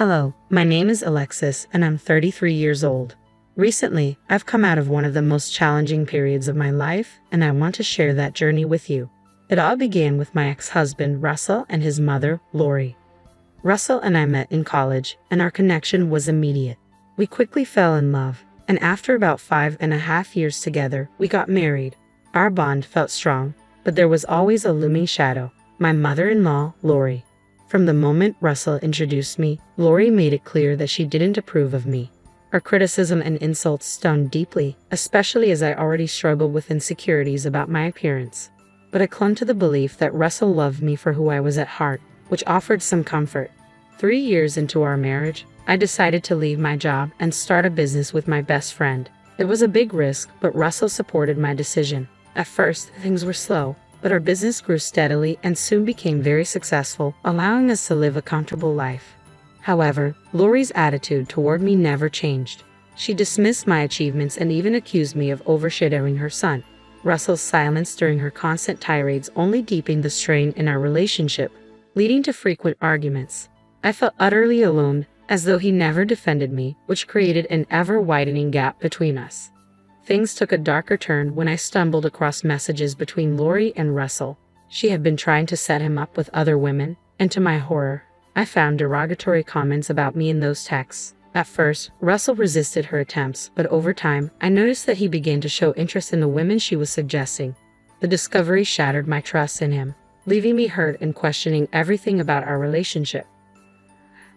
Hello, my name is Alexis and I'm 33 years old. Recently, I've come out of one of the most challenging periods of my life and I want to share that journey with you. It all began with my ex-husband Russell and his mother, Lori. Russell and I met in college and our connection was immediate. We quickly fell in love, and after about 5.5 years together, we got married. Our bond felt strong, but there was always a looming shadow: my mother-in-law, Lori. From the moment Russell introduced me, Lori made it clear that she didn't approve of me. Her criticism and insults stung deeply, especially as I already struggled with insecurities about my appearance. But I clung to the belief that Russell loved me for who I was at heart, which offered some comfort. 3 years into our marriage, I decided to leave my job and start a business with my best friend. It was a big risk, but Russell supported my decision. At first, things were slow, but our business grew steadily and soon became very successful, allowing us to live a comfortable life. However, Lori's attitude toward me never changed. She dismissed my achievements and even accused me of overshadowing her son. Russell's silence during her constant tirades only deepened the strain in our relationship, leading to frequent arguments. I felt utterly alone, as though he never defended me, which created an ever-widening gap between us. Things took a darker turn when I stumbled across messages between Lori and Russell. She had been trying to set him up with other women, and to my horror, I found derogatory comments about me in those texts. At first, Russell resisted her attempts, but over time, I noticed that he began to show interest in the women she was suggesting. The discovery shattered my trust in him, leaving me hurt and questioning everything about our relationship.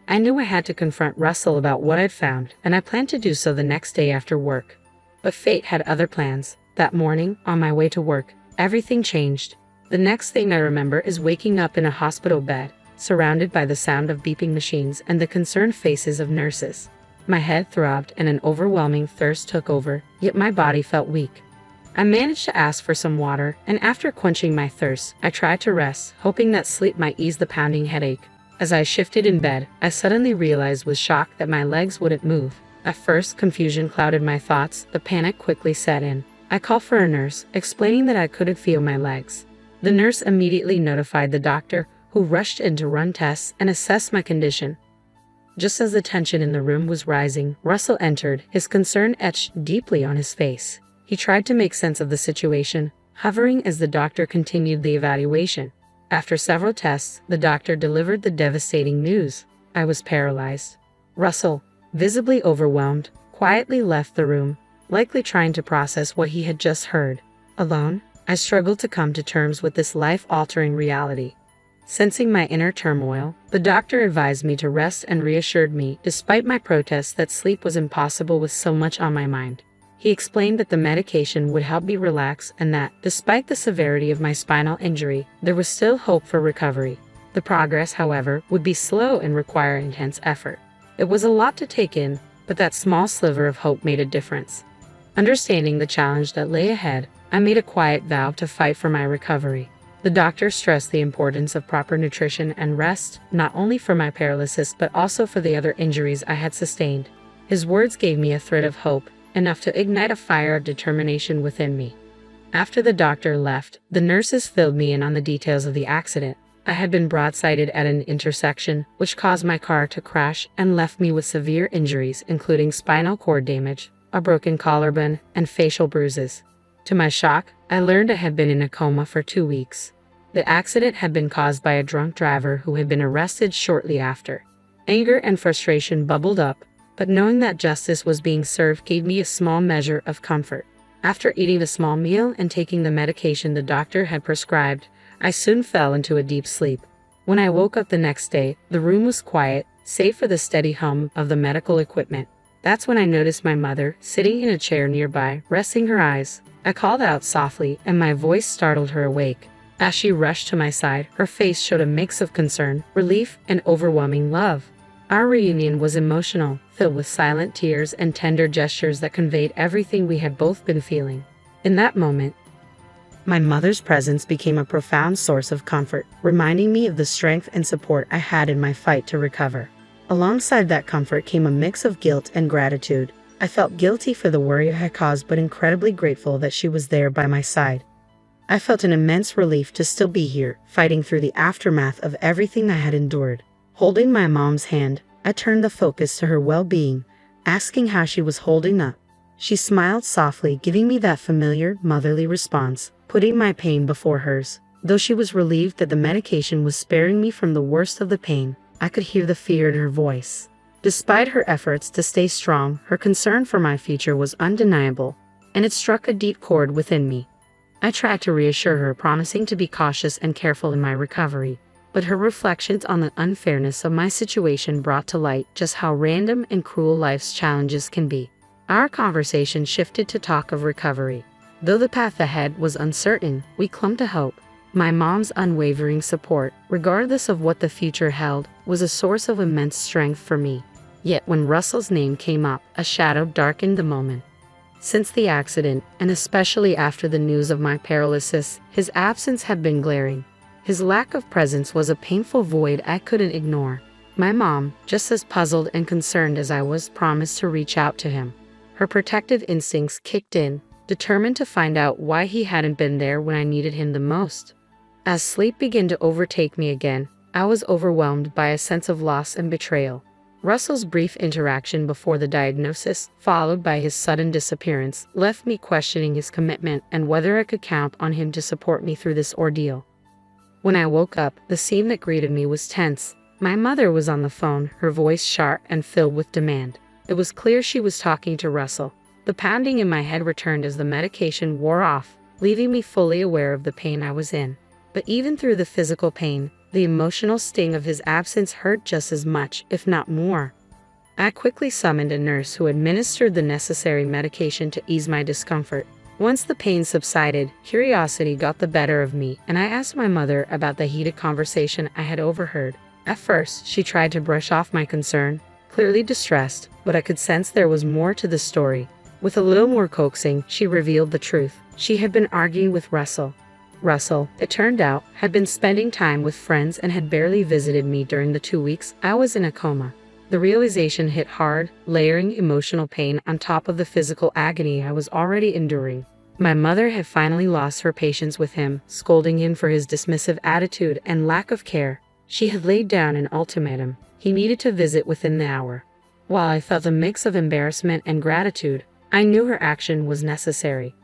I knew I had to confront Russell about what I'd found, and I planned to do so the next day after work. But fate had other plans. That morning, on my way to work, everything changed. The next thing I remember is waking up in a hospital bed, surrounded by the sound of beeping machines and the concerned faces of nurses. My head throbbed and an overwhelming thirst took over, yet my body felt weak. I managed to ask for some water, and after quenching my thirst, I tried to rest, hoping that sleep might ease the pounding headache. As I shifted in bed, I suddenly realized with shock that my legs wouldn't move. At first, confusion clouded my thoughts, but panic quickly set in. I called for a nurse, explaining that I couldn't feel my legs. The nurse immediately notified the doctor, who rushed in to run tests and assess my condition. Just as the tension in the room was rising, Russell entered, his concern etched deeply on his face. He tried to make sense of the situation, hovering as the doctor continued the evaluation. After several tests, the doctor delivered the devastating news: I was paralyzed. Russell, visibly overwhelmed, quietly left the room, likely trying to process what he had just heard. Alone, I struggled to come to terms with this life-altering reality. Sensing my inner turmoil, the doctor advised me to rest and reassured me, despite my protests, that sleep was impossible with so much on my mind. He explained that the medication would help me relax and that, despite the severity of my spinal injury, there was still hope for recovery. The progress, however, would be slow and require intense effort. It was a lot to take in, but that small sliver of hope made a difference. Understanding the challenge that lay ahead, I made a quiet vow to fight for my recovery. The doctor stressed the importance of proper nutrition and rest, not only for my paralysis but also for the other injuries I had sustained. His words gave me a thread of hope, enough to ignite a fire of determination within me. After the doctor left, the nurses filled me in on the details of the accident. I had been broadsided at an intersection, which caused my car to crash and left me with severe injuries, including spinal cord damage, a broken collarbone, and facial bruises. To my shock, I learned I had been in a coma for 2 weeks. The accident had been caused by a drunk driver who had been arrested shortly after. Anger and frustration bubbled up, but knowing that justice was being served gave me a small measure of comfort. After eating a small meal and taking the medication the doctor had prescribed, I soon fell into a deep sleep. When I woke up the next day, the room was quiet, save for the steady hum of the medical equipment. That's when I noticed my mother, sitting in a chair nearby, resting her eyes. I called out softly, and my voice startled her awake. As she rushed to my side, her face showed a mix of concern, relief, and overwhelming love. Our reunion was emotional, filled with silent tears and tender gestures that conveyed everything we had both been feeling. In that moment, my mother's presence became a profound source of comfort, reminding me of the strength and support I had in my fight to recover. Alongside that comfort came a mix of guilt and gratitude. I felt guilty for the worry I had caused, but incredibly grateful that she was there by my side. I felt an immense relief to still be here, fighting through the aftermath of everything I had endured. Holding my mom's hand, I turned the focus to her well-being, asking how she was holding up. She smiled softly, giving me that familiar, motherly response, putting my pain before hers. Though she was relieved that the medication was sparing me from the worst of the pain, I could hear the fear in her voice. Despite her efforts to stay strong, her concern for my future was undeniable, and it struck a deep chord within me. I tried to reassure her, promising to be cautious and careful in my recovery, but her reflections on the unfairness of my situation brought to light just how random and cruel life's challenges can be. Our conversation shifted to talk of recovery. Though the path ahead was uncertain, we clung to hope. My mom's unwavering support, regardless of what the future held, was a source of immense strength for me. Yet when Russell's name came up, a shadow darkened the moment. Since the accident, and especially after the news of my paralysis, his absence had been glaring. His lack of presence was a painful void I couldn't ignore. My mom, just as puzzled and concerned as I was, promised to reach out to him. Her protective instincts kicked in, determined to find out why he hadn't been there when I needed him the most. As sleep began to overtake me again, I was overwhelmed by a sense of loss and betrayal. Russell's brief interaction before the diagnosis, followed by his sudden disappearance, left me questioning his commitment and whether I could count on him to support me through this ordeal. When I woke up, the scene that greeted me was tense. My mother was on the phone, her voice sharp and filled with demand. It was clear she was talking to Russell. The pounding in my head returned as the medication wore off, leaving me fully aware of the pain I was in. But even through the physical pain, the emotional sting of his absence hurt just as much, if not more. I quickly summoned a nurse who administered the necessary medication to ease my discomfort. Once the pain subsided, curiosity got the better of me, and I asked my mother about the heated conversation I had overheard. At first, she tried to brush off my concern, clearly distressed, but I could sense there was more to the story. With a little more coaxing, she revealed the truth. She had been arguing with Russell. Russell, it turned out, had been spending time with friends and had barely visited me during the 2 weeks I was in a coma. The realization hit hard, layering emotional pain on top of the physical agony I was already enduring. My mother had finally lost her patience with him, scolding him for his dismissive attitude and lack of care. She had laid down an ultimatum. He needed to visit within the hour. While I felt a mix of embarrassment and gratitude, I knew her action was necessary.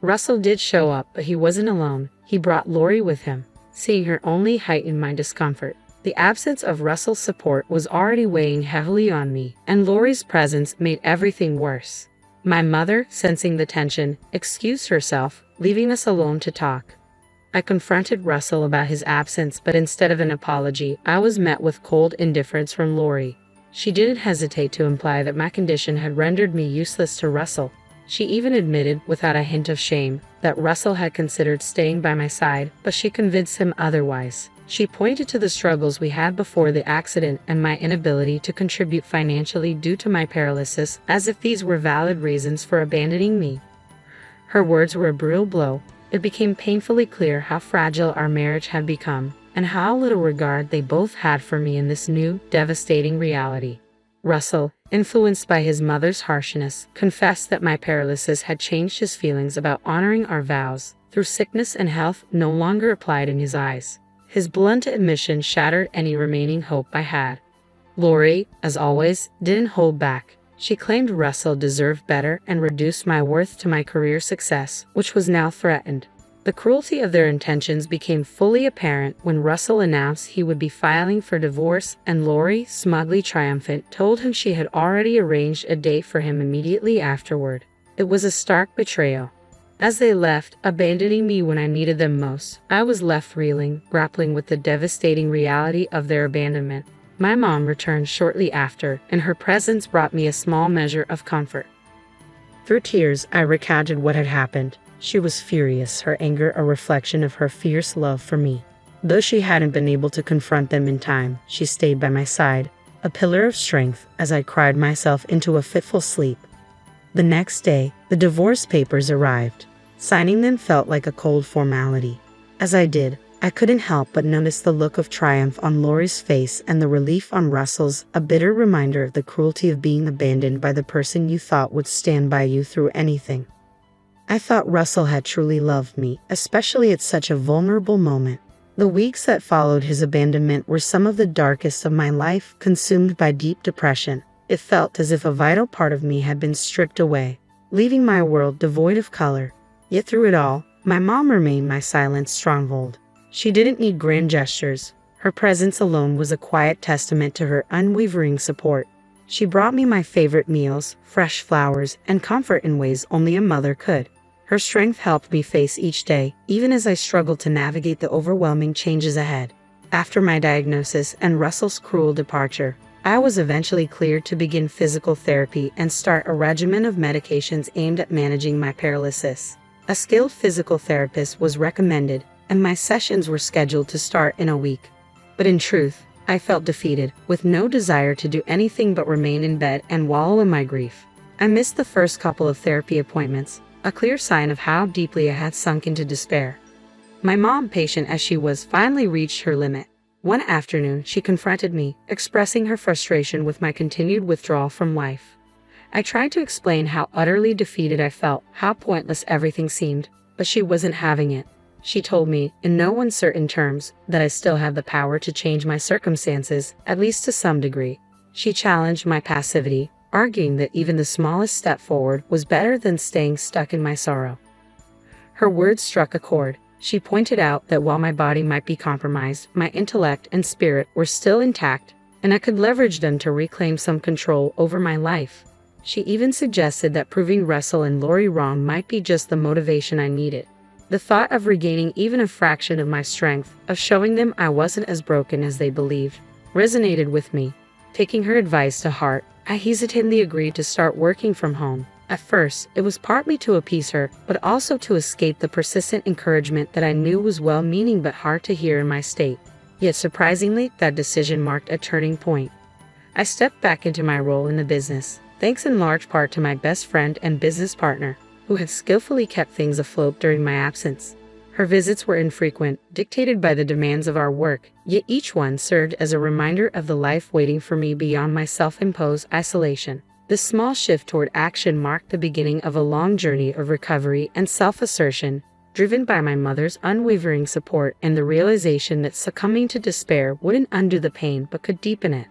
Russell did show up, but he wasn't alone. He brought Lori with him. Seeing her only heightened my discomfort. The absence of Russell's support was already weighing heavily on me, and Lori's presence made everything worse. My mother, sensing the tension, excused herself, leaving us alone to talk. I confronted Russell about his absence, but instead of an apology, I was met with cold indifference from Lori. She didn't hesitate to imply that my condition had rendered me useless to Russell. She even admitted, without a hint of shame, that Russell had considered staying by my side, but she convinced him otherwise. She pointed to the struggles we had before the accident and my inability to contribute financially due to my paralysis, as if these were valid reasons for abandoning me. Her words were a brutal blow. It became painfully clear how fragile our marriage had become, and how little regard they both had for me in this new, devastating reality. Russell, influenced by his mother's harshness, confessed that my paralysis had changed his feelings about honoring our vows. Through sickness and health no longer applied in his eyes. His blunt admission shattered any remaining hope I had. Lori, as always, didn't hold back. She claimed Russell deserved better and reduced my worth to my career success, which was now threatened. The cruelty of their intentions became fully apparent when Russell announced he would be filing for divorce, and Lori, smugly triumphant, told him she had already arranged a date for him immediately afterward. It was a stark betrayal. As they left, abandoning me when I needed them most, I was left reeling, grappling with the devastating reality of their abandonment. My mom returned shortly after, and her presence brought me a small measure of comfort. Through tears, I recounted what had happened. She was furious, her anger a reflection of her fierce love for me. Though she hadn't been able to confront them in time, she stayed by my side, a pillar of strength, as I cried myself into a fitful sleep. The next day, the divorce papers arrived. Signing them felt like a cold formality. As I did, I couldn't help but notice the look of triumph on Lori's face and the relief on Russell's, a bitter reminder of the cruelty of being abandoned by the person you thought would stand by you through anything. I thought Russell had truly loved me, especially at such a vulnerable moment. The weeks that followed his abandonment were some of the darkest of my life, consumed by deep depression. It felt as if a vital part of me had been stripped away, leaving my world devoid of color. Yet through it all, my mom remained my silent stronghold. She didn't need grand gestures. Her presence alone was a quiet testament to her unwavering support. She brought me my favorite meals, fresh flowers, and comfort in ways only a mother could. Her strength helped me face each day, even as I struggled to navigate the overwhelming changes ahead. After my diagnosis and Russell's cruel departure, I was eventually cleared to begin physical therapy and start a regimen of medications aimed at managing my paralysis. A skilled physical therapist was recommended, and my sessions were scheduled to start in a week. But in truth, I felt defeated, with no desire to do anything but remain in bed and wallow in my grief. I missed the first couple of therapy appointments, a clear sign of how deeply I had sunk into despair. My mom, patient as she was, finally reached her limit. One afternoon, she confronted me, expressing her frustration with my continued withdrawal from life. I tried to explain how utterly defeated I felt, how pointless everything seemed, but she wasn't having it. She told me, in no uncertain terms, that I still have the power to change my circumstances, at least to some degree. She challenged my passivity, arguing that even the smallest step forward was better than staying stuck in my sorrow. Her words struck a chord. She pointed out that while my body might be compromised, my intellect and spirit were still intact, and I could leverage them to reclaim some control over my life. She even suggested that proving Russell and Lori wrong might be just the motivation I needed. The thought of regaining even a fraction of my strength, of showing them I wasn't as broken as they believed, resonated with me. Taking her advice to heart, I hesitantly agreed to start working from home. At first, it was partly to appease her, but also to escape the persistent encouragement that I knew was well-meaning but hard to hear in my state. Yet surprisingly, that decision marked a turning point. I stepped back into my role in the business, thanks in large part to my best friend and business partner, who had skillfully kept things afloat during my absence. Her visits were infrequent, dictated by the demands of our work, yet each one served as a reminder of the life waiting for me beyond my self-imposed isolation. This small shift toward action marked the beginning of a long journey of recovery and self-assertion, driven by my mother's unwavering support and the realization that succumbing to despair wouldn't undo the pain but could deepen it.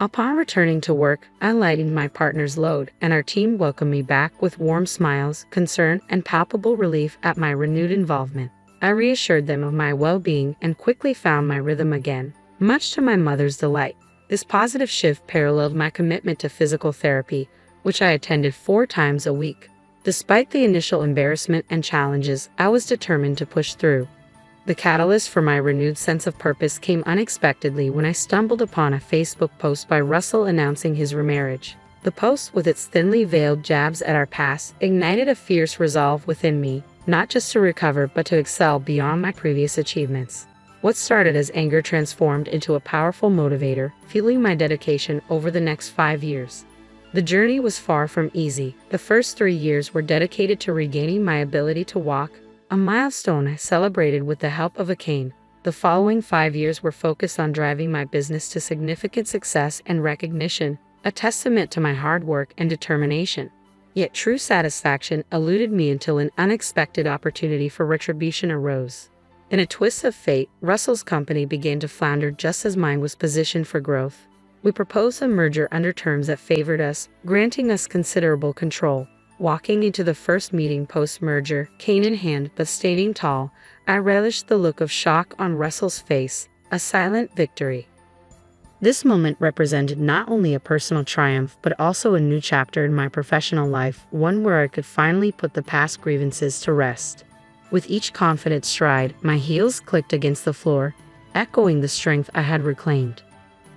Upon returning to work, I lightened my partner's load, and our team welcomed me back with warm smiles, concern, and palpable relief at my renewed involvement. I reassured them of my well-being and quickly found my rhythm again, much to my mother's delight. This positive shift paralleled my commitment to physical therapy, which I attended 4 times a week. Despite the initial embarrassment and challenges, I was determined to push through. The catalyst for my renewed sense of purpose came unexpectedly when I stumbled upon a Facebook post by Russell announcing his remarriage. The post, with its thinly veiled jabs at our past, ignited a fierce resolve within me, not just to recover but to excel beyond my previous achievements. What started as anger transformed into a powerful motivator, fueling my dedication over the next 5 years. The journey was far from easy. The first 3 years were dedicated to regaining my ability to walk, a milestone I celebrated with the help of a cane. The following 5 years were focused on driving my business to significant success and recognition, a testament to my hard work and determination. Yet true satisfaction eluded me until an unexpected opportunity for retribution arose. In a twist of fate, Russell's company began to flounder just as mine was positioned for growth. We proposed a merger under terms that favored us, granting us considerable control. Walking into the first meeting post-merger, cane in hand but standing tall, I relished the look of shock on Russell's face, a silent victory. This moment represented not only a personal triumph but also a new chapter in my professional life, one where I could finally put the past grievances to rest. With each confident stride, my heels clicked against the floor, echoing the strength I had reclaimed.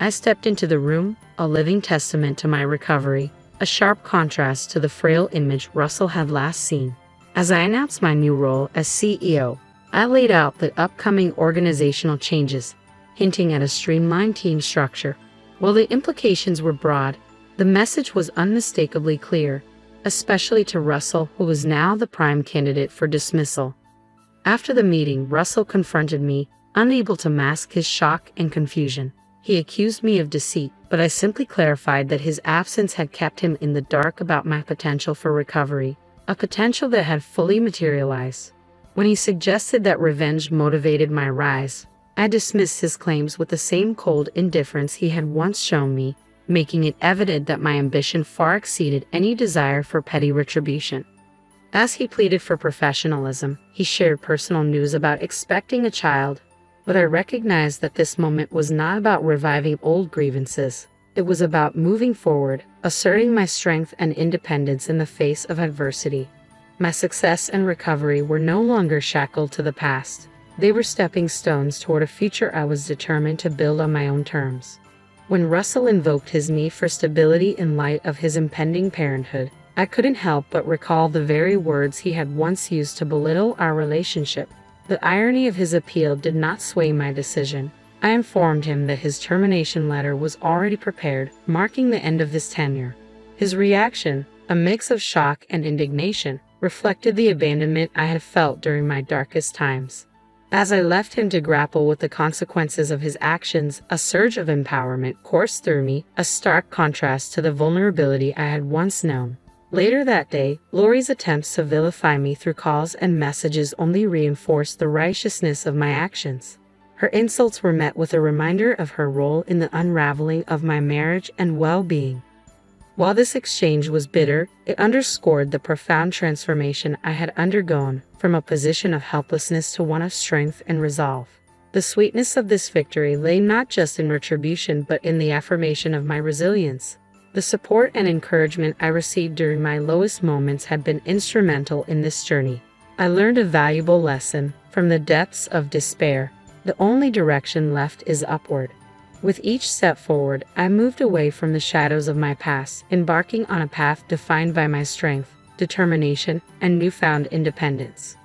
I stepped into the room, a living testament to my recovery, a sharp contrast to the frail image Russell had last seen. As I announced my new role as CEO, I laid out the upcoming organizational changes, hinting at a streamlined team structure. While the implications were broad, the message was unmistakably clear, especially to Russell, who was now the prime candidate for dismissal. After the meeting, Russell confronted me, unable to mask his shock and confusion. He accused me of deceit, but I simply clarified that his absence had kept him in the dark about my potential for recovery, a potential that had fully materialized. When he suggested that revenge motivated my rise, I dismissed his claims with the same cold indifference he had once shown me, making it evident that my ambition far exceeded any desire for petty retribution. As he pleaded for professionalism, he shared personal news about expecting a child, but I recognized that this moment was not about reviving old grievances. It was about moving forward, asserting my strength and independence in the face of adversity. My success and recovery were no longer shackled to the past. They were stepping stones toward a future I was determined to build on my own terms. When Russell invoked his need for stability in light of his impending parenthood, I couldn't help but recall the very words he had once used to belittle our relationship. The irony of his appeal did not sway my decision. I informed him that his termination letter was already prepared, marking the end of his tenure. His reaction, a mix of shock and indignation, reflected the abandonment I had felt during my darkest times. As I left him to grapple with the consequences of his actions, a surge of empowerment coursed through me, a stark contrast to the vulnerability I had once known. Later that day, Lori's attempts to vilify me through calls and messages only reinforced the righteousness of my actions. Her insults were met with a reminder of her role in the unraveling of my marriage and well-being. While this exchange was bitter, it underscored the profound transformation I had undergone from a position of helplessness to one of strength and resolve. The sweetness of this victory lay not just in retribution but in the affirmation of my resilience. The support and encouragement I received during my lowest moments had been instrumental in this journey. I learned a valuable lesson from the depths of despair. The only direction left is upward. With each step forward, I moved away from the shadows of my past, embarking on a path defined by my strength, determination, and newfound independence.